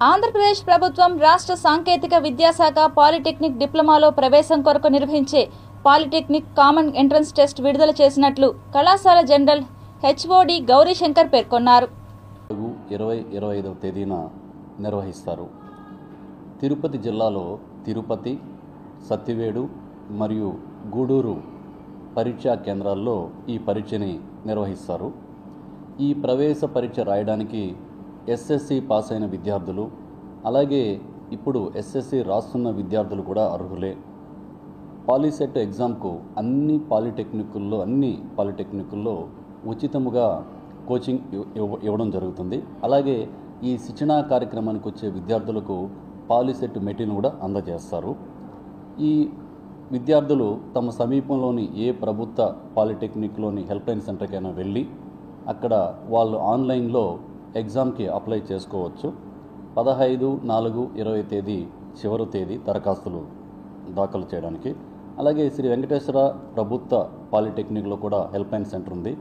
ఆంధ్రప్రదేశ్ ప్రభుత్వం రాష్ట్ర సాంకేతిక విద్యాశాఖ పాలిటెక్నిక్ డిప్లొమాలో ప్రవేశం కొరకు నిర్వహించే పాలిటెక్నిక్ కామన్ ఎంట్రన్స్ టెస్ట్ విడుదల చేసినట్లు కళాశాల జనరల్ హెచ్ఓడి గౌరీశంకర్ పేర్కొన్నారు. 20-25వ తేదీన నిర్వహిస్తారు. తిరుపతి జిల్లాలో తిరుపతి, సత్తివేడు మరియు గూడూరు పరీక్షా కేంద్రాల్లో ఈ పరీక్షని నిర్వహిస్తారు. ఈ ప్రవేశ పరీక్ష రాయడానికి ఎస్ఎస్సి పాస్ అయిన విద్యార్థులు, అలాగే ఇప్పుడు ఎస్ఎస్సి రాస్తున్న విద్యార్థులు కూడా అర్హులే. పాలిసెట్ ఎగ్జామ్కు అన్ని పాలిటెక్నికుల్లో ఉచితముగా కోచింగ్ ఇవ్వడం జరుగుతుంది. అలాగే ఈ శిక్షణా కార్యక్రమానికి వచ్చే విద్యార్థులకు పాలిసెట్ మెటీరియల్ కూడా అందజేస్తారు. ఈ విద్యార్థులు తమ సమీపంలోని ఏ ప్రభుత్వ పాలిటెక్నిక్లోని హెల్ప్లైన్ సెంటర్కైనా వెళ్ళి అక్కడ వాళ్ళు ఆన్లైన్లో ఎగ్జామ్కి అప్లై చేసుకోవచ్చు. 15/4/20 తేదీ చివరి తేదీ దరఖాస్తులు దాఖలు చేయడానికి. అలాగే శ్రీ వెంకటేశ్వర ప్రభుత్వ పాలిటెక్నిక్లో కూడా హెల్ప్లైన్ సెంటర్ ఉంది.